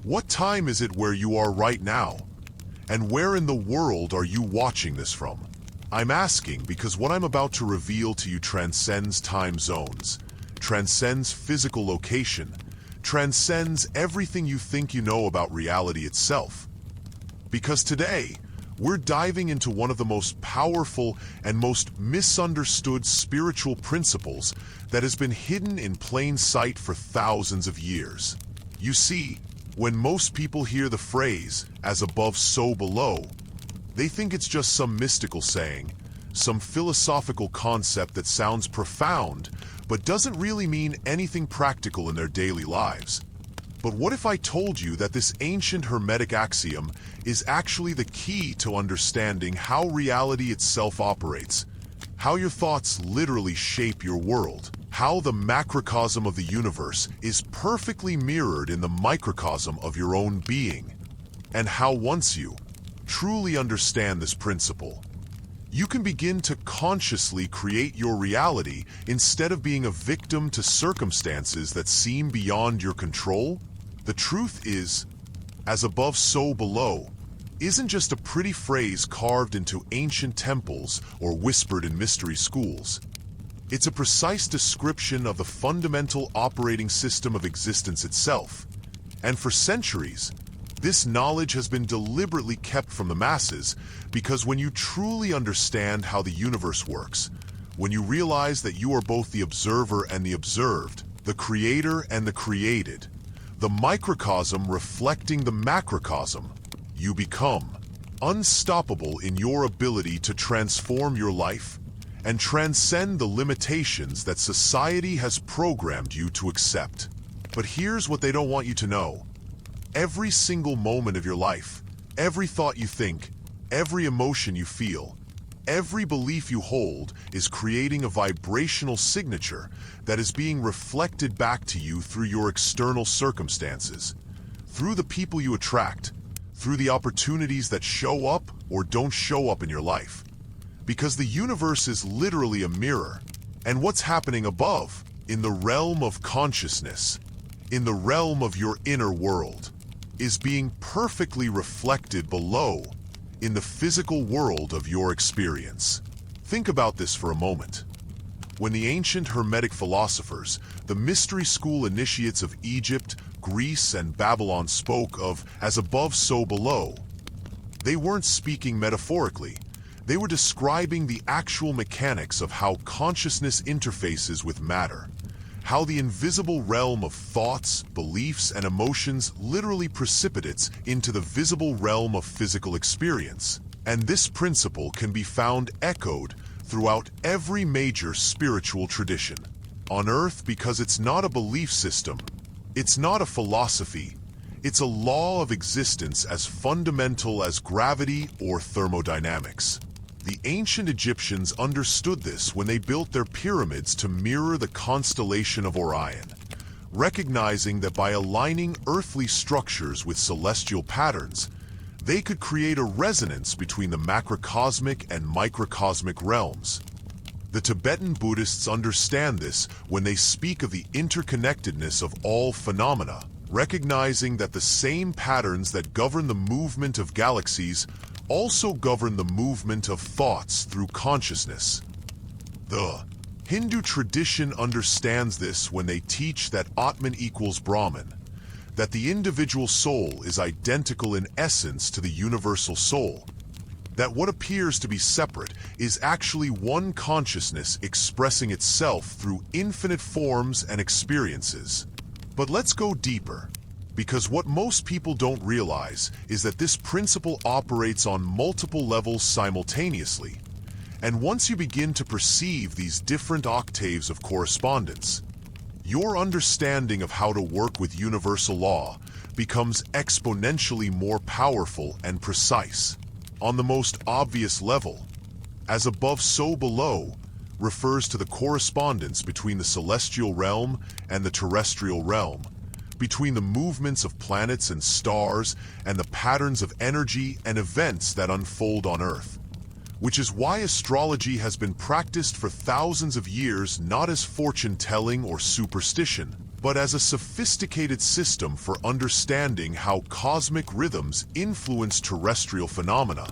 What time is it where you are right now? And where in the world are you watching this from? I'm asking because what I'm about to reveal to you transcends time zones, transcends physical location, transcends everything you think you know about reality itself. Because today, we're diving into one of the most powerful and most misunderstood spiritual principles that has been hidden in plain sight for thousands of years. You see, when most people hear the phrase, "as above, so below," they think it's just some mystical saying, some philosophical concept that sounds profound, but doesn't really mean anything practical in their daily lives. But what if I told you that this ancient Hermetic axiom is actually the key to understanding how reality itself operates, how your thoughts literally shape your world, how the macrocosm of the universe is perfectly mirrored in the microcosm of your own being, and how once you truly understand this principle, you can begin to consciously create your reality instead of being a victim to circumstances that seem beyond your control? The truth is, "as above, so below," isn't just a pretty phrase carved into ancient temples or whispered in mystery schools. It's a precise description of the fundamental operating system of existence itself. And for centuries, this knowledge has been deliberately kept from the masses because when you truly understand how the universe works, when you realize that you are both the observer and the observed, the creator and the created, the microcosm reflecting the macrocosm, you become unstoppable in your ability to transform your life and transcend the limitations that society has programmed you to accept. But here's what they don't want you to know. Every single moment of your life, every thought you think, every emotion you feel, every belief you hold is creating a vibrational signature that is being reflected back to you through your external circumstances, through the people you attract, through the opportunities that show up or don't show up in your life. Because the universe is literally a mirror, and what's happening above, in the realm of consciousness, in the realm of your inner world, is being perfectly reflected below in the physical world of your experience. Think about this for a moment. When the ancient Hermetic philosophers, the mystery school initiates of Egypt, Greece, and Babylon spoke of "as above, so below," they weren't speaking metaphorically. They were describing the actual mechanics of how consciousness interfaces with matter, how the invisible realm of thoughts, beliefs, and emotions literally precipitates into the visible realm of physical experience. And this principle can be found echoed throughout every major spiritual tradition on Earth, because it's not a belief system, it's not a philosophy, it's a law of existence as fundamental as gravity or thermodynamics. The ancient Egyptians understood this when they built their pyramids to mirror the constellation of Orion, recognizing that by aligning earthly structures with celestial patterns, they could create a resonance between the macrocosmic and microcosmic realms. The Tibetan Buddhists understand this when they speak of the interconnectedness of all phenomena, recognizing that the same patterns that govern the movement of galaxies also govern the movement of thoughts through consciousness. The Hindu tradition understands this when they teach that Atman equals Brahman, that the individual soul is identical in essence to the universal soul, that what appears to be separate is actually one consciousness expressing itself through infinite forms and experiences. But let's go deeper, because what most people don't realize is that this principle operates on multiple levels simultaneously. And once you begin to perceive these different octaves of correspondence, your understanding of how to work with universal law becomes exponentially more powerful and precise. On the most obvious level, "as above, so below" refers to the correspondence between the celestial realm and the terrestrial realm, between the movements of planets and stars and the patterns of energy and events that unfold on Earth. Which is why astrology has been practiced for thousands of years not as fortune-telling or superstition, but as a sophisticated system for understanding how cosmic rhythms influence terrestrial phenomena,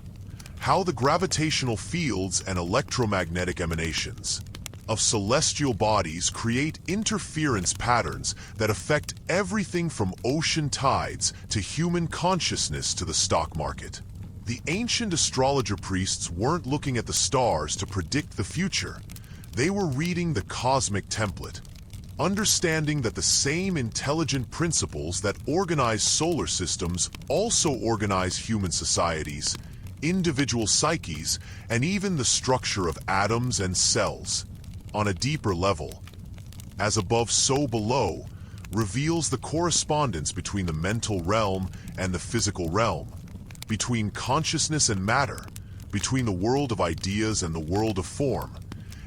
how the gravitational fields and electromagnetic emanations of celestial bodies create interference patterns that affect everything from ocean tides to human consciousness to the stock market. The ancient astrologer priests weren't looking at the stars to predict the future. They were reading the cosmic template, understanding that the same intelligent principles that organize solar systems also organize human societies, individual psyches, and even the structure of atoms and cells. On a deeper level, as above so below, reveals the correspondence between the mental realm and the physical realm, between consciousness and matter, between the world of ideas and the world of form.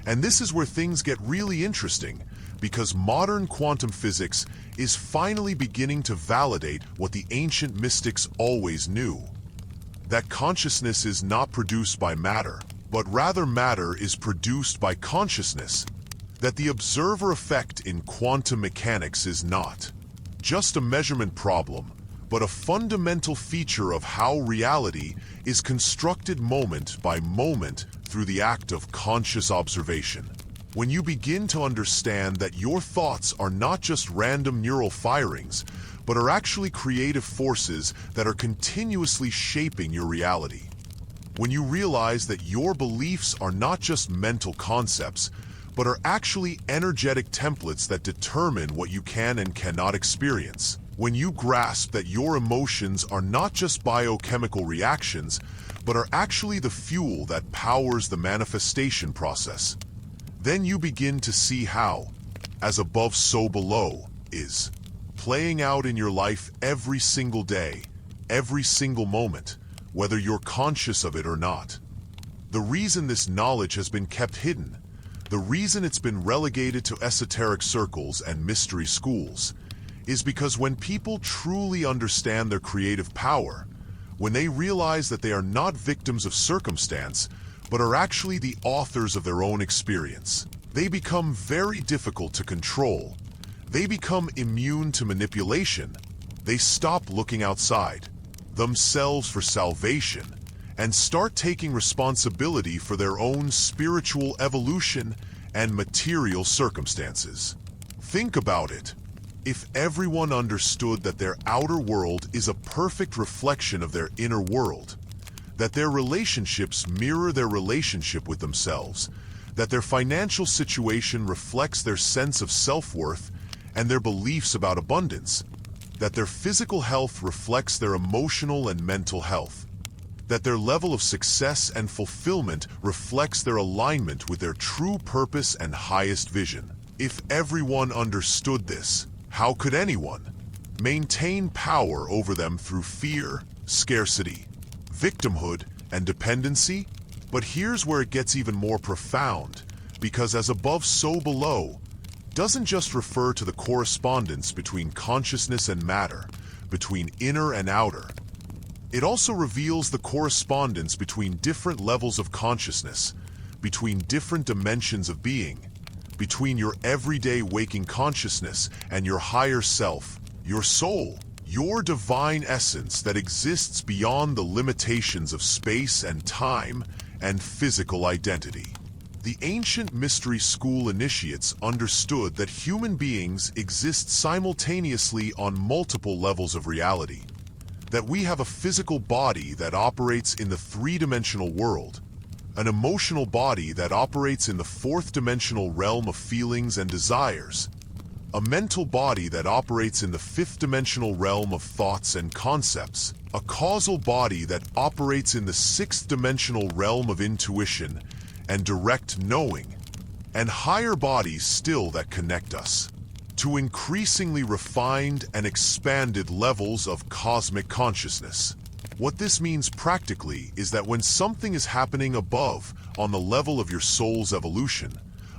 And this is where things get really interesting, because modern quantum physics is finally beginning to validate what the ancient mystics always knew: that consciousness is not produced by matter, but rather matter is produced by consciousness, that the observer effect in quantum mechanics is not just a measurement problem, but a fundamental feature of how reality is constructed moment by moment through the act of conscious observation. When you begin to understand that your thoughts are not just random neural firings, but are actually creative forces that are continuously shaping your reality. When you realize that your beliefs are not just mental concepts, but are actually energetic templates that determine what you can and cannot experience. When you grasp that your emotions are not just biochemical reactions, but are actually the fuel that powers the manifestation process, then you begin to see how, as above so below, is playing out in your life every single day, every single moment, whether you're conscious of it or not. The reason this knowledge has been kept hidden, the reason it's been relegated to esoteric circles and mystery schools, is because when people truly understand their creative power, when they realize that they are not victims of circumstance, but are actually the authors of their own experience, they become very difficult to control. They become immune to manipulation. They stop looking outside themselves for salvation and start taking responsibility for their own spiritual evolution and material circumstances. Think about it. If everyone understood that their outer world is a perfect reflection of their inner world, that their relationships mirror their relationship with themselves, that their financial situation reflects their sense of self-worth and their beliefs about abundance, that their physical health reflects their emotional and mental health, that their level of success and fulfillment reflects their alignment with their true purpose and highest vision. If everyone understood this, how could anyone maintain power over them through fear, scarcity, victimhood, and dependency? But here's where it gets even more profound, because as above so below doesn't just refer to the correspondence between consciousness and matter, between inner and outer. It also reveals the correspondence between different levels of consciousness, between different dimensions of being, between your everyday waking consciousness and your higher self, your soul, your divine essence that exists beyond the limitations of space and time and physical identity. The ancient mystery school initiates understood that human beings exist simultaneously on multiple levels of reality, that we have a physical body that operates in the three-dimensional world, an emotional body that operates in the fourth-dimensional realm of feelings and desires, a mental body that operates in the fifth-dimensional realm of thoughts and concepts, a causal body that operates in the sixth-dimensional realm of intuition and direct knowing, and higher bodies still that connect us to increasingly refined and expanded levels of cosmic consciousness. What this means practically is that when something is happening above, on the level of your soul's evolution,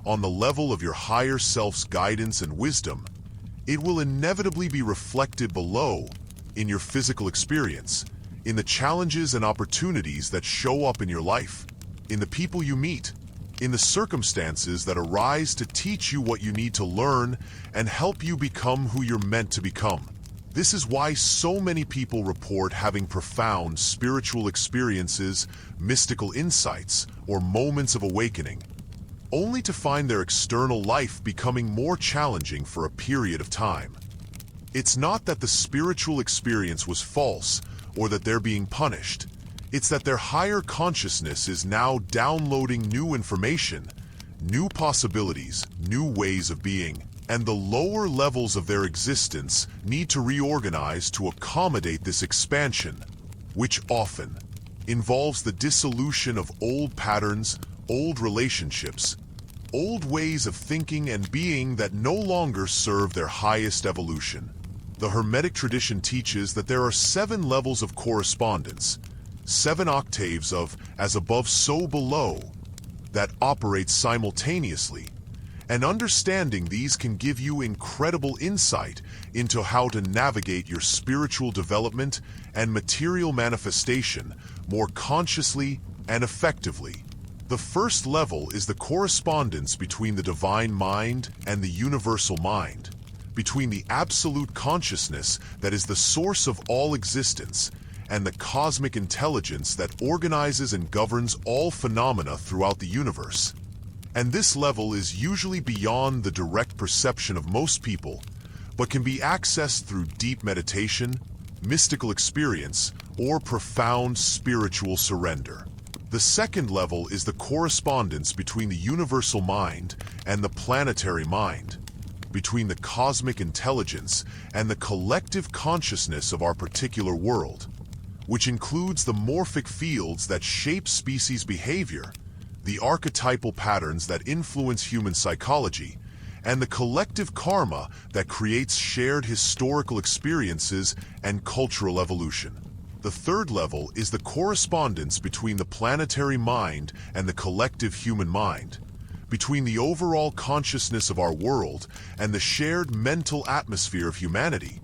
on the level of your higher self's guidance and wisdom, it will inevitably be reflected below, in your physical experience, in the challenges and opportunities that show up in your life, in the people you meet, in the circumstances that arise to teach you what you need to learn and help you become who you're meant to become. This is why so many people report having profound spiritual experiences, mystical insights, or moments of awakening, only to find their external life becoming more challenging for a period of time. It's not that the spiritual experience was false or that they're being punished. It's that their higher consciousness is now downloading new information, new possibilities, new ways of being, and the lower levels of their existence need to reorganize to accommodate this expansion, which often involves the dissolution of old patterns, old relationships, old ways of thinking and being that no longer serve their highest evolution. The Hermetic tradition teaches that there are 7 levels of correspondence, 7 octaves of as above so below, that operate simultaneously, and understanding these can give you incredible insight into how to navigate your spiritual development and material manifestation more consciously and effectively. The first level is the correspondence between the divine mind and the universal mind, between the absolute consciousness that is the source of all existence and the cosmic intelligence that organizes and governs all phenomena throughout the universe. And this level is usually beyond the direct perception of most people, but can be accessed through deep meditation, mystical experience, or profound spiritual surrender. The second level is the correspondence between the universal mind and the planetary mind, between the cosmic intelligence and the collective consciousness of our particular world, which includes the morphic fields that shape species behavior, the archetypal patterns that influence human psychology, and the collective karma that creates shared historical experiences and cultural evolution. The third level is the correspondence between the planetary mind and the collective human mind, between the overall consciousness of our world and the shared mental atmosphere of humanity,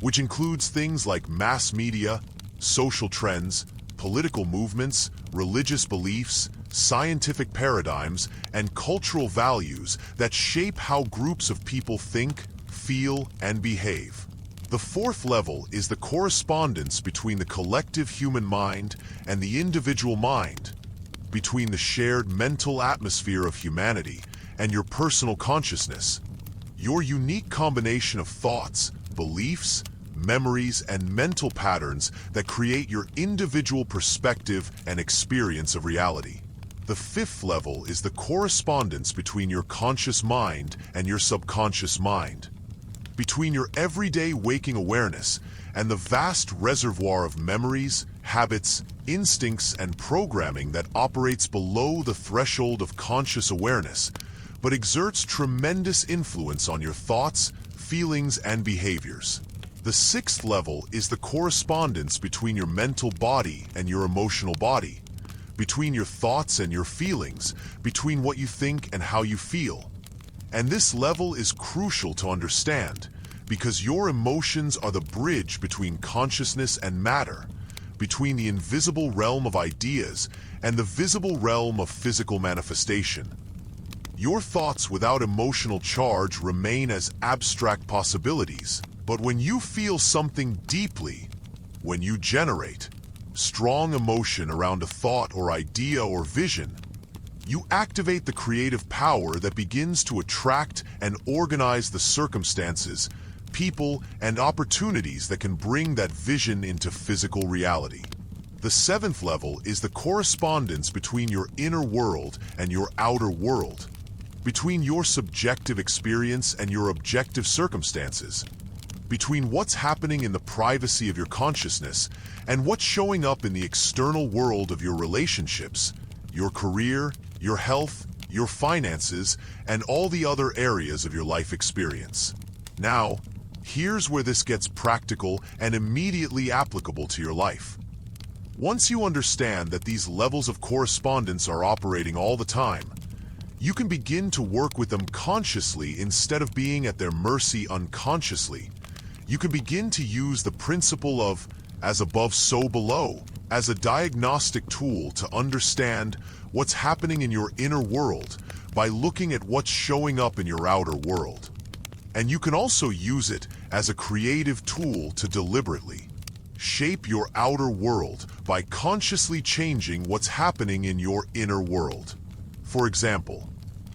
which includes things like mass media, social trends, political movements, religious beliefs, scientific paradigms, and cultural values that shape how groups of people think, feel, and behave. The fourth level is the correspondence between the collective human mind and the individual mind, between the shared mental atmosphere of humanity and your personal consciousness, your unique combination of thoughts, beliefs, memories, and mental patterns that create your individual perspective and experience of reality. The fifth level is the correspondence between your conscious mind and your subconscious mind, between your everyday waking awareness and the vast reservoir of memories, habits, instincts, and programming that operates below the threshold of conscious awareness, but exerts tremendous influence on your thoughts, feelings, and behaviors. The sixth level is the correspondence between your mental body and your emotional body, between your thoughts and your feelings, between what you think and how you feel. And this level is crucial to understand because your emotions are the bridge between consciousness and matter, between the invisible realm of ideas and the visible realm of physical manifestation. Your thoughts without emotional charge remain as abstract possibilities, but when you feel something deeply, when you generate strong emotion around a thought or idea or vision, you activate the creative power that begins to attract and organize the circumstances, people, and opportunities that can bring that vision into physical reality. The seventh level is the correspondence between your inner world and your outer world, between your subjective experience and your objective circumstances, between what's happening in the privacy of your consciousness and what's showing up in the external world of your relationships, your career, your health, your finances, and all the other areas of your life experience. Now, here's where this gets practical and immediately applicable to your life. Once you understand that these levels of correspondence are operating all the time, you can begin to work with them consciously instead of being at their mercy unconsciously. You can begin to use the principle of as above, so below as a diagnostic tool to understand what's happening in your inner world by looking at what's showing up in your outer world. And you can also use it as a creative tool to deliberately shape your outer world by consciously changing what's happening in your inner world. For example,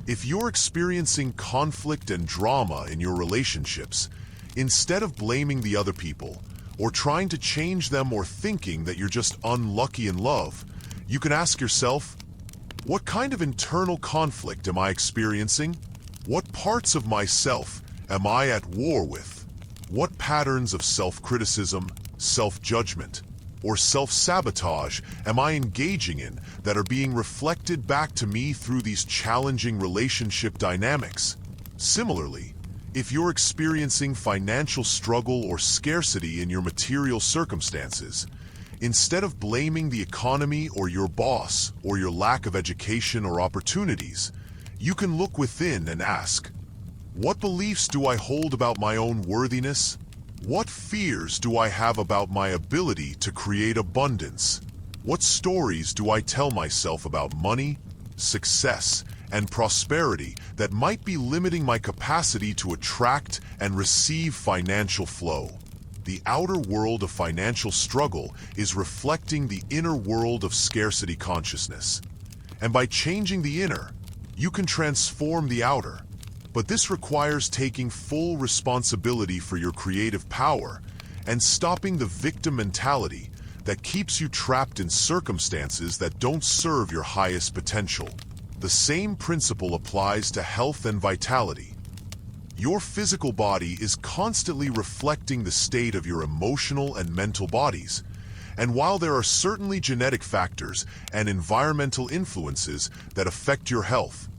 if you're experiencing conflict and drama in your relationships, instead of blaming the other people or trying to change them or thinking that you're just unlucky in love, you can ask yourself, what kind of internal conflict am I experiencing? What parts of myself am I at war with? What patterns of self-criticism, self-judgment, or self-sabotage am I engaging in that are being reflected back to me through these challenging relationship dynamics? Similarly, if you're experiencing financial struggle or scarcity in your material circumstances, instead of blaming the economy or your boss or your lack of education or opportunities, you can look within and ask, what beliefs do I hold about my own worthiness? What fears do I have about my ability to create abundance? What stories do I tell myself about money, success, and prosperity that might be limiting my capacity to attract and receive financial flow? The outer world of financial struggle is reflecting the inner world of scarcity consciousness. And by changing the inner, you can transform the outer. But this requires taking full responsibility for your creative power and stopping the victim mentality that keeps you trapped in circumstances that don't serve your highest potential. The same principle applies to health and vitality. Your physical body is constantly reflecting the state of your emotional and mental bodies. And while there are certainly genetic factors and environmental influences that affect your health,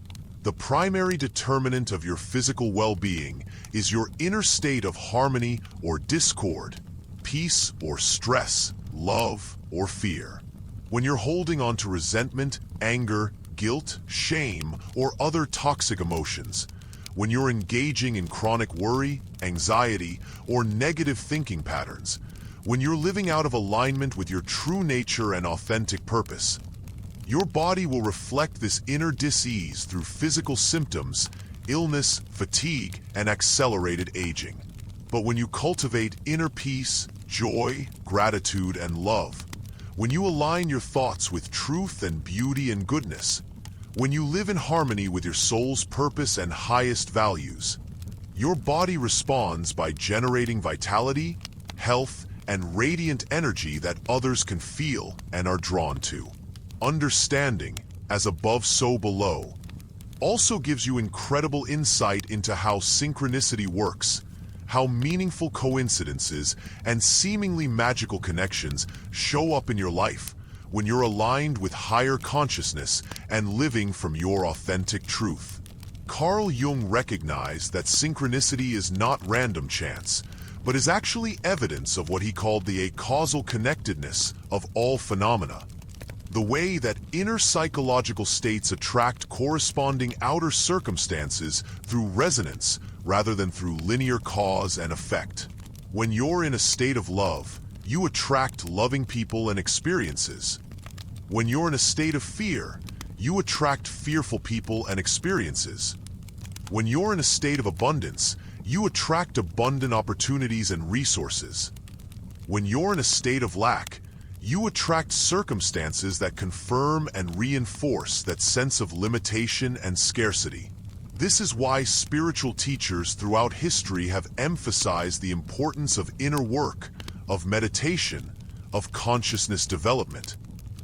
the primary determinant of your physical well-being is your inner state of harmony or discord, peace or stress, love or fear. When you're holding on to resentment, anger, guilt, shame, or other toxic emotions, when you're engaging in chronic worry, anxiety, or negative thinking patterns, when you're living out of alignment with your true nature and authentic purpose, your body will reflect this inner dis-ease through physical symptoms, illness, fatigue, and accelerated aging. But when you cultivate inner peace, joy, gratitude, and love, when you align your thoughts with truth and beauty and goodness, when you live in harmony with your soul's purpose and highest values, your body responds by generating vitality, health, and radiant energy that others can feel and are drawn to. Understanding, as above so below, also gives you incredible insight into how synchronicity works, how meaningful coincidences and seemingly magical connections show up in your life when you're aligned with higher consciousness and living from your authentic truth. Carl Jung recognized that synchronicity is not random chance, but is actually evidence of what he called the acausal connectedness of all phenomena. The way that inner psychological states attract corresponding outer circumstances through resonance rather than through linear cause and effect. When you're in a state of love, you attract loving people and experiences. When you're in a state of fear, you attract fearful people and experiences. When you're in a state of abundance, you attract abundant opportunities and resources. When you're in a state of lack, you attract circumstances that confirm and reinforce that sense of limitation and scarcity. This is why spiritual teachers throughout history have emphasized the importance of inner work, of meditation, of consciousness development,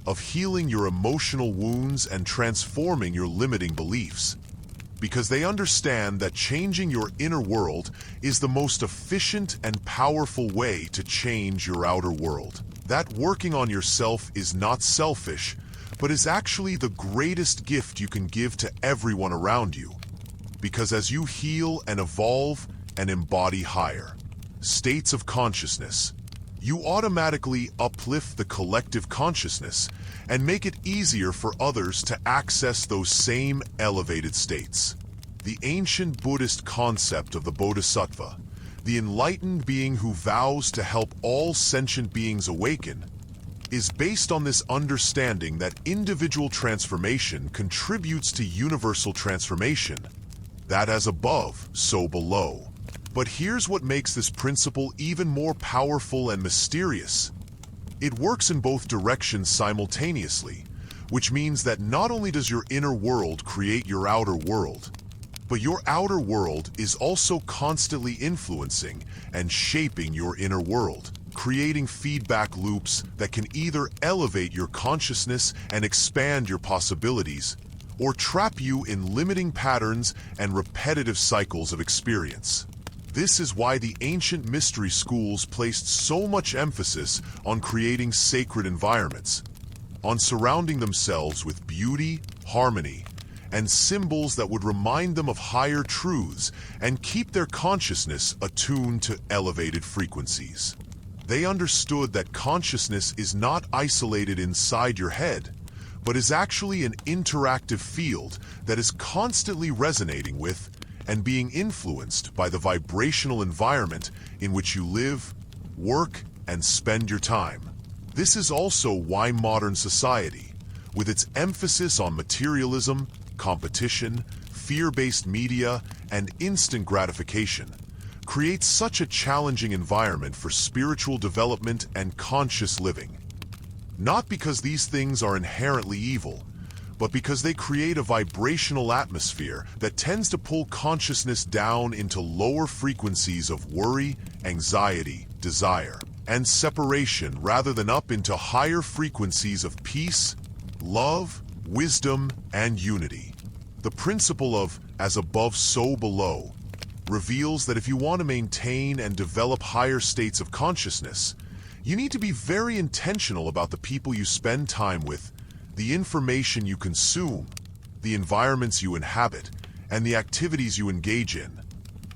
of healing your emotional wounds and transforming your limiting beliefs. Because they understand that changing your inner world is the most efficient and powerful way to change your outer world. That working on yourself is not selfish, but is actually the greatest gift you can give to everyone around you. Because as you heal and evolve and embody higher states of consciousness, you automatically uplift the collective consciousness and make it easier for others to access those same elevated states. The ancient Buddhist concept of the Bodhisattva, the enlightened being who vows to help all sentient beings awaken, is based on this understanding that individual transformation contributes to universal transformation, that as above, so below. But here's what makes this principle even more powerful and mysterious. It works in both directions simultaneously, which means that not only does your inner world create your outer world, but your outer world is also constantly influencing and shaping your inner world, creating feedback loops that can either elevate your consciousness and expand your possibilities, or trap you in limiting patterns and repetitive cycles of experience. This is why the ancient mystery schools placed so much emphasis on creating sacred environments, on surrounding themselves with beauty, harmony, and symbols that would remind them of higher truths and keep their consciousness attuned to elevated frequencies. They understood that consciousness is not isolated inside your head, but is actually an interactive field that is constantly resonating with and being influenced by the vibrational environment in which you live, work, and spend your time. This is also why modern society, with its emphasis on materialism, competition, fear-based media, and instant gratification, creates such a challenging environment for spiritual development and conscious living. Not because these things are inherently evil, but because they create a vibrational atmosphere that tends to pull consciousness down into lower frequencies of worry, anxiety, desire, and separation rather than up into higher frequencies of peace, love, wisdom, and unity. The principle of as above so below reveals that if you want to maintain and develop higher states of consciousness, you need to be very intentional about the people you spend time with, the information you consume, the environments you inhabit, and the activities you engage in.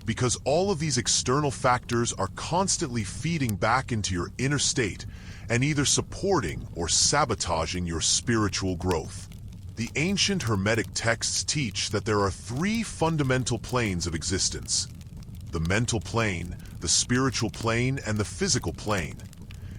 Because all of these external factors are constantly feeding back into your inner state and either supporting or sabotaging your spiritual growth. The ancient Hermetic texts teach that there are three fundamental planes of existence: the mental plane, the spiritual plane, and the physical plane,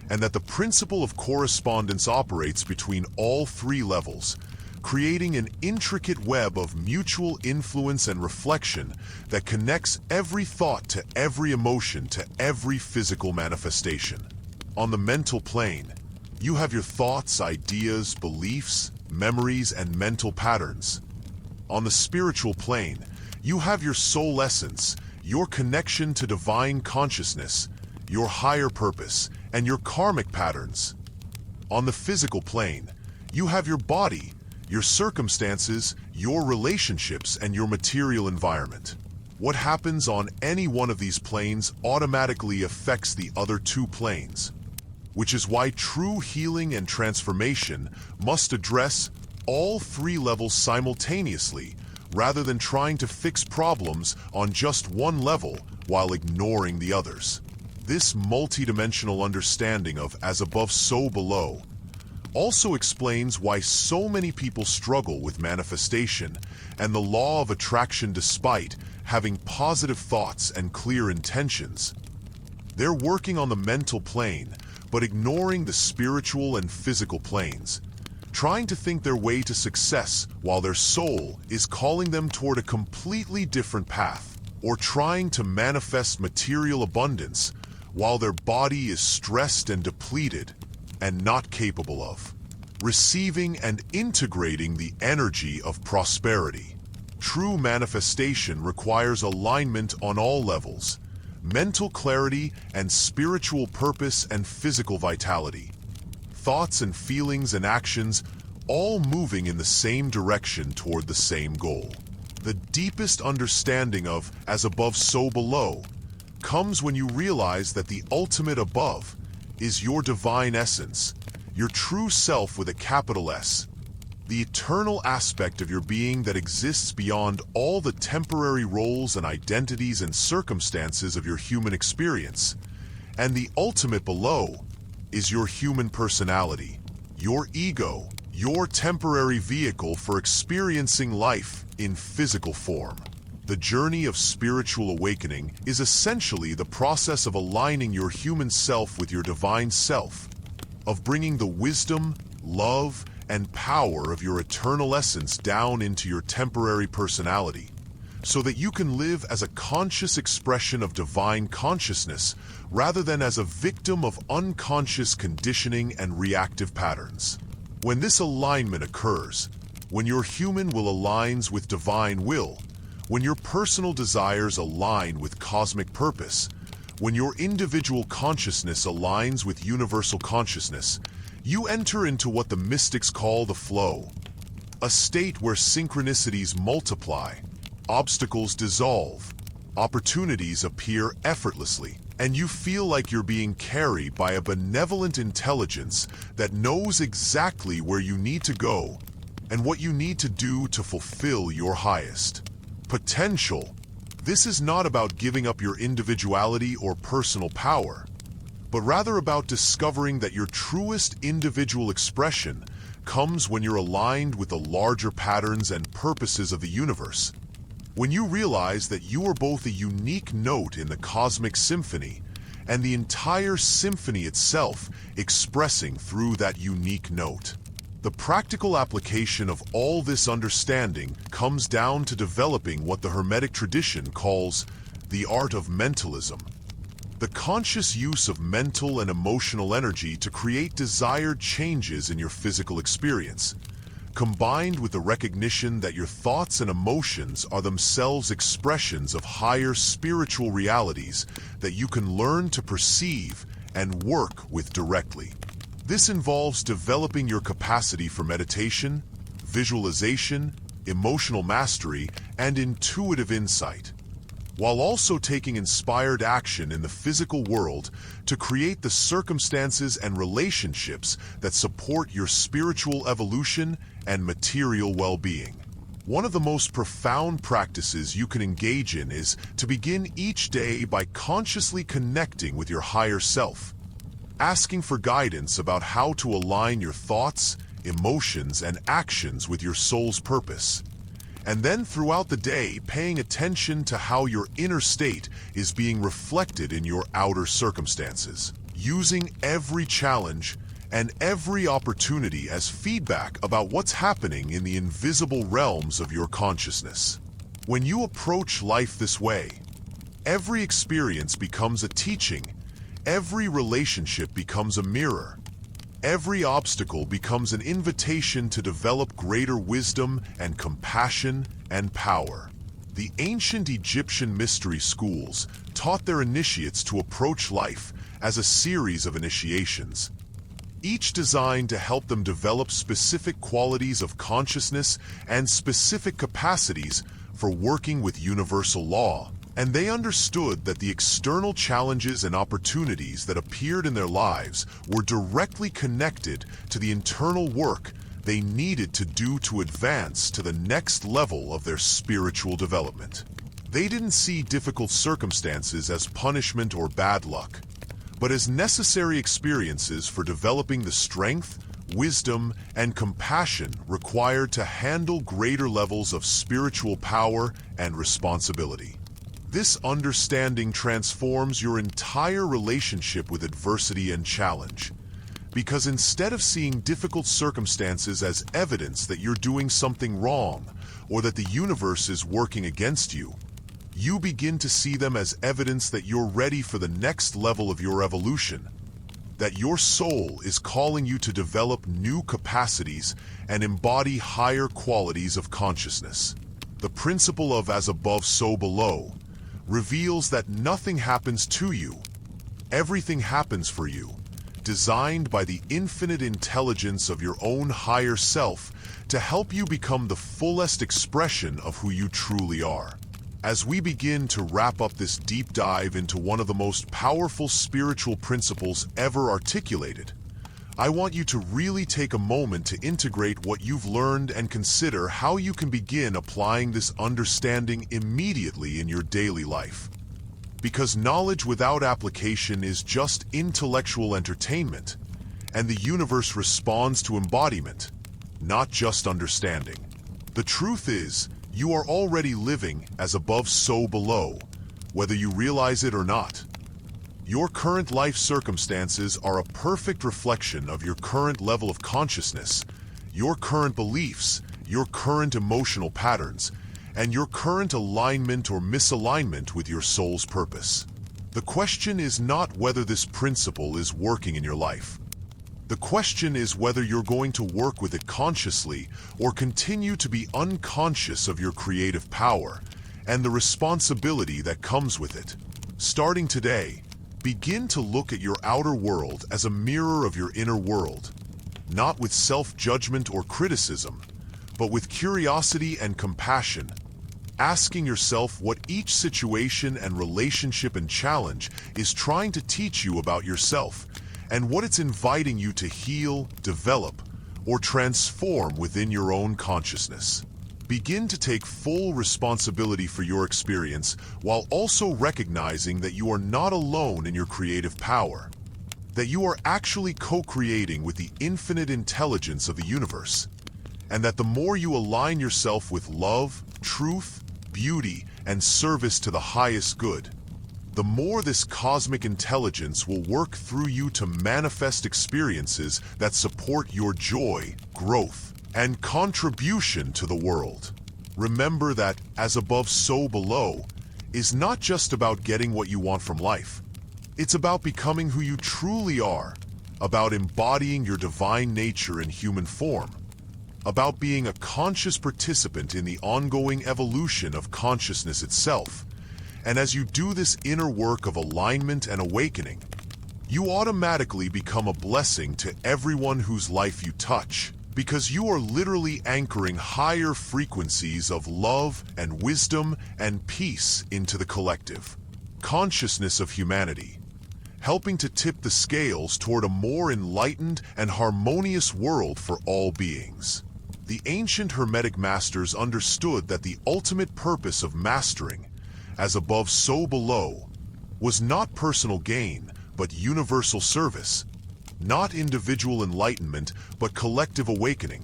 and that the principle of correspondence operates between all three levels, creating an intricate web of mutual influence and reflection that connects every thought to every emotion to every physical manifestation. On the mental plane, you have your thoughts, ideas, beliefs, memories, and mental patterns. On the spiritual plane, you have your soul essence, your connection to divine consciousness, your higher purpose, and your karmic patterns. On the physical plane, you have your body, your circumstances, your relationships, and your material environment. What happens on any one of these planes automatically affects the other two planes, which is why true healing and transformation must address all three levels simultaneously, rather than trying to fix problems on just one level while ignoring the others. This multidimensional understanding of as above so below also explains why so many people struggle with manifestation and the law of attraction despite having positive thoughts and clear intentions. They're working on the mental plane, but ignoring the spiritual and physical planes, trying to think their way to success while their soul is calling them toward a completely different path, or trying to manifest material abundance while their body is stressed and depleted and not capable of receiving and integrating the energy of prosperity. True manifestation requires alignment on all levels: mental clarity and spiritual purpose and physical vitality. Thoughts and feelings and actions all moving in the same direction toward the same goal. The deepest understanding of as above so below comes when you realize that the ultimate above is your divine essence, your true self with a capital S, the eternal aspect of your being that exists beyond all the temporary roles and identities and circumstances of your human experience. And the ultimate below is your human personality, your ego, your temporary vehicle for experiencing life in physical form. The journey of spiritual awakening is essentially the process of aligning your human self with your divine self, of bringing the wisdom, love, and power of your eternal essence down into your temporary personality, so that you can live as a conscious expression of divine consciousness rather than as a victim of unconscious conditioning and reactive patterns. When this alignment occurs, when your human will aligns with divine will, when your personal desires align with cosmic purpose, when your individual consciousness aligns with universal consciousness, you enter into what the mystics call the flow, a state where synchronicities multiply, obstacles dissolve, opportunities appear effortlessly, and you feel like you're being carried by a benevolent intelligence that knows exactly where you need to go and what you need to do to fulfill your highest potential. This is not about giving up your individuality or personal power, but rather about discovering that your truest individual expression comes when you're aligned with the larger patterns and purposes of the universe. When you realize that you are both a unique note in the cosmic symphony and the entire symphony itself expressing through that unique note. The practical application of all this understanding comes down to developing what the Hermetic tradition calls the art of mentalism, the conscious use of mental and emotional energy to create desired changes in your physical experience, combined with the recognition that your thoughts and emotions are themselves expressions of higher spiritual realities that you can learn to perceive and work with directly. This involves developing your capacity for meditation, visualization, emotional mastery, and intuitive insight, while also taking inspired action in the physical world to create the circumstances and relationships that support your spiritual evolution and material well-being. One of the most profound practices you can engage in is to begin each day by consciously connecting with your higher self, asking for guidance about how to align your thoughts, emotions, and actions with your soul's purpose. And then throughout the day, paying attention to how your inner state is being reflected in your outer circumstances, using every challenge and every opportunity as feedback about what's happening in the invisible realms of your consciousness. When you approach life this way, every experience becomes a teaching, every relationship becomes a mirror, every obstacle becomes an invitation to develop greater wisdom and compassion and power. The ancient Egyptian mystery schools taught their initiates to approach life as a series of initiations, each designed to help them develop specific qualities of consciousness and specific capacities for working with universal law. And they understood that the external challenges and opportunities that appeared in their lives were directly connected to the internal work they needed to do to advance to the next level of their spiritual development. They didn't see difficult circumstances as punishment or bad luck, but as necessary experiences for developing the strength, wisdom, and compassion required to handle greater levels of spiritual power and responsibility. This understanding transforms your entire relationship with adversity and challenge, because instead of seeing difficult circumstances as evidence that you're doing something wrong or that the universe is working against you, you begin to see them as evidence that you're ready for the next level of your evolution, that your soul is calling you to develop new capacities and embody higher qualities of consciousness. The principle of as above, so below reveals that nothing happens to you, everything happens for you, designed by the infinite intelligence of your own higher self to help you become the fullest expression of who you truly are. As we begin to wrap up this deep dive into one of the most powerful spiritual principles ever articulated, I want you to really take a moment to integrate what you've learned and consider how you can begin applying this understanding immediately in your daily life. Because knowledge without application is just intellectual entertainment, and the universe responds to embodiment, not just understanding. The truth is, you are already living as above, so below, whether you realize it or not. Your current life circumstances are a perfect reflection of your current level of consciousness, your current beliefs, your current emotional patterns, and your current alignment or misalignment with your soul's purpose. The question is not whether this principle is working in your life. The question is whether you're going to work with it consciously or continue to be unconscious of your creative power and the responsibility that comes with it. Starting today, begin to look at your outer world as a mirror of your inner world, not with self-judgment or criticism, but with curiosity and compassion, asking yourself what each situation and relationship and challenge is trying to teach you about yourself, and what it's inviting you to heal, develop, or transform within your own consciousness. Begin to take full responsibility for your experience while also recognizing that you are not alone in your creative power, that you are actually co-creating with the infinite intelligence of the universe, and that the more you align yourself with love, truth, beauty, and service to the highest good, the more this cosmic intelligence will work through you to manifest experiences that support your joy, growth, and contribution to the world. Remember that as above, so below is not just about getting what you want from life. It's about becoming who you truly are, about embodying your divine nature in human form, about being a conscious participant in the ongoing evolution of consciousness itself. And as you do this inner work of alignment and awakening, you automatically become a blessing to everyone whose life you touch, because you are literally anchoring higher frequencies of love and wisdom and peace into the collective consciousness of humanity, helping to tip the scales toward a more enlightened and harmonious world for all beings. The ancient Hermetic masters understood that the ultimate purpose of mastering, as above so below, was not personal gain, but universal service, not individual enlightenment, but collective awakening,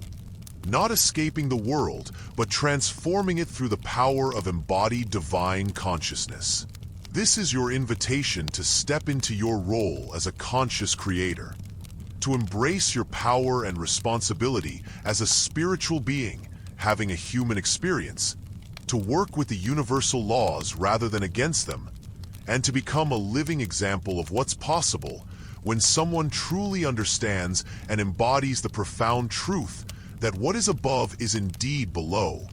not escaping the world, but transforming it through the power of embodied divine consciousness. This is your invitation to step into your role as a conscious creator, to embrace your power and responsibility as a spiritual being having a human experience, to work with the universal laws rather than against them, and to become a living example of what's possible when someone truly understands and embodies the profound truth that what is above is indeed below,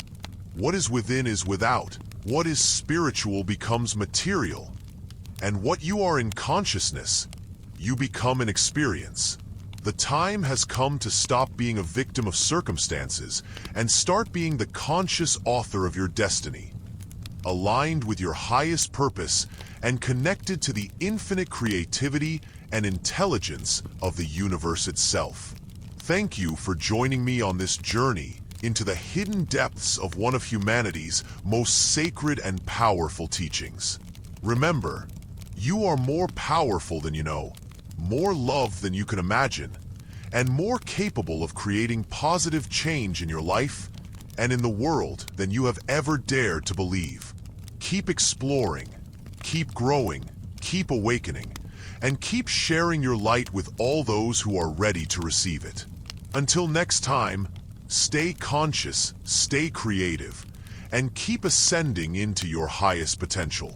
what is within is without, what is spiritual becomes material, and what you are in consciousness, you become an experience. The time has come to stop being a victim of circumstances and start being the conscious author of your destiny, aligned with your highest purpose and connected to the infinite creativity and intelligence of the universe itself. Thank you for joining me on this journey into the hidden depths of one of humanity's most sacred and powerful teachings. Remember, you are more powerful than you know, more loved than you can imagine, and more capable of creating positive change in your life and in the world than you have ever dared to believe. Keep exploring, keep growing, keep awakening, and keep sharing your light with all those who are ready to receive it. Until next time, stay conscious, stay creative, and keep ascending into your highest potential.